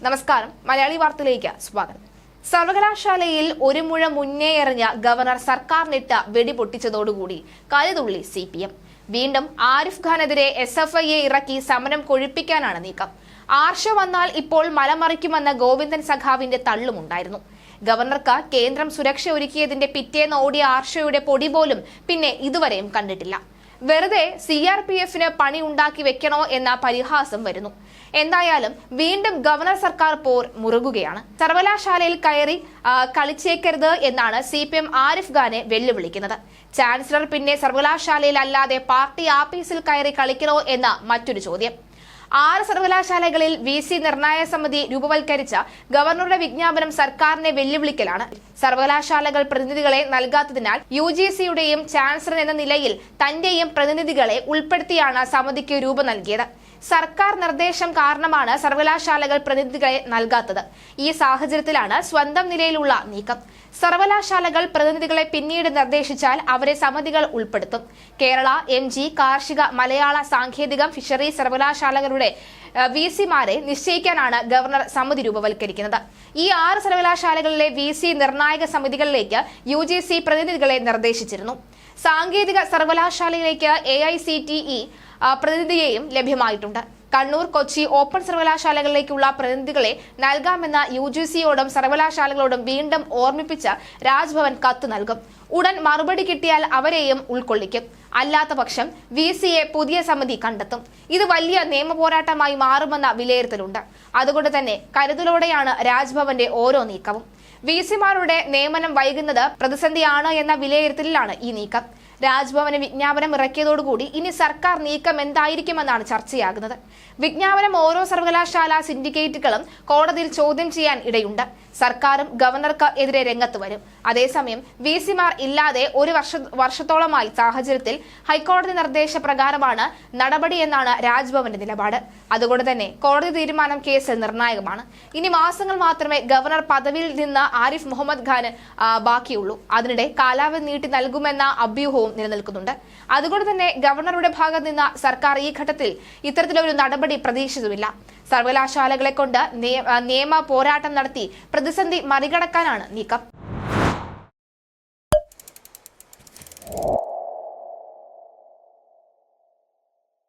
നമസ്കാരം. മലയാളി വാർത്തയിലേക്ക് സ്വാഗതം. സർവകലാശാലയിൽ ഒരു മുഴ മുന്നേ എറിഞ്ഞ ഗവർണർ സർക്കാരിനിട്ട വെടിപൊട്ടിച്ചതോടുകൂടി കലിതുള്ളി CPM. വീണ്ടും ആരിഫ് ഖാനെതിരെ SFIയെ ഇറക്കി സമരം കൊഴുപ്പിക്കാനാണ് നീക്കം. ആർഷ വന്നാൽ ഇപ്പോൾ മലമറിക്കുമെന്ന ഗോവിന്ദൻ സഖാവിന്റെ തള്ളുമുണ്ടായിരുന്നു. ഗവർണർക്ക് കേന്ദ്രം സുരക്ഷ ഒരുക്കിയതിന്റെ പിറ്റേന്ന് ഓടിയ ആർഷയുടെ പൊടി പോലും പിന്നെ ഇതുവരെയും കണ്ടിട്ടില്ല. വെറുതെ CRPFന് പണി ഉണ്ടാക്കി വെക്കണോ എന്ന പരിഹാസം വരുന്നു. എന്തായാലും വീണ്ടും ഗവർണർ സർക്കാർ പോർ മുറുകുകയാണ്. സർവകലാശാലയിൽ കയറി കളിച്ചേക്കരുത് എന്നാണ് CPM ആരിഫ് ഖാനെ വെല്ലുവിളിക്കുന്നത്. ചാൻസലർ പിന്നെ സർവകലാശാലയിൽ അല്ലാതെ പാർട്ടി ആഫീസിൽ കയറി കളിക്കണോ എന്ന മറ്റൊരു ചോദ്യം. 6 സർവകലാശാലകളിൽ VC നിർണായക സമിതി രൂപവൽക്കരിച്ച ഗവർണറുടെ വിജ്ഞാപനം സർക്കാരിനെ വെല്ലുവിളിക്കലാണ്. സർവകലാശാലകൾ പ്രതിനിധികളെ നൽകാത്തതിനാൽ UGCയുടെയും ചാൻസലർ എന്ന നിലയിൽ തന്റെയും പ്രതിനിധികളെ ഉൾപ്പെടുത്തിയാണ് സമിതിക്ക് രൂപം നൽകിയത്. സർക്കാർ നിർദ്ദേശം കാരണമാണ് സർവകലാശാലകൾ പ്രതിനിധികളെ നൽകാത്തത്. ഈ സാഹചര്യത്തിലാണ് സ്വന്തം നിലയിലുള്ള നീക്കം. സർവകലാശാലകൾ പ്രതിനിധികളെ പിന്നീട് നിർദ്ദേശിച്ചാൽ അവരെ സമിതികൾ ഉൾപ്പെടുത്തും. കേരള, MG, കാർഷിക, മലയാള, സാങ്കേതികം, ഫിഷറീസ് സർവകലാശാലകളുടെ VCമാരെ നിശ്ചയിക്കാനാണ് ഗവർണർ സമിതി രൂപവൽക്കരിക്കുന്നത്. ഈ 6 സർവകലാശാലകളിലെ VC നിർണായക സമിതികളിലേക്ക് UGC പ്രതിനിധികളെ നിർദ്ദേശിച്ചിരുന്നു. സാങ്കേതിക സർവകലാശാലയിലേക്ക് AICTE പ്രതിനിധിയെയും ലഭ്യമായിട്ടുണ്ട്. കണ്ണൂർ, കൊച്ചി ഓപ്പൺ സർവകലാശാലകളിലേക്കുള്ള പ്രതിനിധികളെ നൽകാമെന്ന UGCയോടും സർവകലാശാലകളോടും വീണ്ടും ഓർമ്മിപ്പിച്ച് രാജ്ഭവൻ കത്ത് നൽകും. ഉടൻ മറുപടി കിട്ടിയാൽ അവരെയും ഉൾക്കൊള്ളിക്കും. അല്ലാത്ത പക്ഷം VCയെ പുതിയ സമിതി കണ്ടെത്തും. ഇത് വലിയ നിയമ പോരാട്ടമായി മാറുമെന്ന വിലയിരുത്തലുണ്ട്. അതുകൊണ്ട് തന്നെ കരുതലോടെയാണ് രാജ്ഭവന്റെ ഓരോ നീക്കവും. VCമാരുടെ നിയമനം വൈകുന്നത് പ്രതിസന്ധിയാണ് എന്ന വിലയിരുത്തലിലാണ് ഈ നീക്കം. രാജ്ഭവന് വിജ്ഞാപനം ഇറക്കിയതോടുകൂടി ഇനി സർക്കാർ നീക്കം എന്തായിരിക്കുമെന്നാണ് ചർച്ചയാകുന്നത്. വിജ്ഞാപനം ഓരോ സർവകലാശാല സിൻഡിക്കേറ്റുകളും കോടതിയിൽ ചോദ്യം ചെയ്യാൻ ഇടയുണ്ട്. സർക്കാരും ഗവർണർക്ക് എതിരെ രംഗത്ത് വരും. അതേസമയം VCമാർ ഇല്ലാതെ ഒരു വർഷത്തോളമായി സാഹചര്യത്തിൽ ഹൈക്കോടതി നിർദ്ദേശപ്രകാരമാണ് നടപടിയെന്നാണ് രാജ്ഭവന്റെ നിലപാട്. അതുകൊണ്ട് തന്നെ കോടതി തീരുമാനം കേസിൽ നിർണായകമാണ്. ഇനി മാസങ്ങൾ മാത്രമേ ഗവർണർ പദവിയിൽ നിന്ന് ആരിഫ് മുഹമ്മദ് ഖാന് ബാക്കിയുള്ളൂ. അതിനിടെ കാലാവധി നീട്ടി നൽകുമെന്ന അഭ്യൂഹവും നിലനിൽക്കുന്നുണ്ട്. അതുകൊണ്ട് തന്നെ ഗവർണറുടെ ഭാഗത്ത് നിന്ന് സർക്കാർ ഈ ഘട്ടത്തിൽ ഇത്തരത്തിലൊരു നടപടി പ്രതീക്ഷിച്ചുമില്ല. സർവകലാശാലകളെ കൊണ്ട് നിയമ പോരാട്ടം നടത്തി പ്രതിസന്ധി മറികടക്കാനാണ് നീക്കം.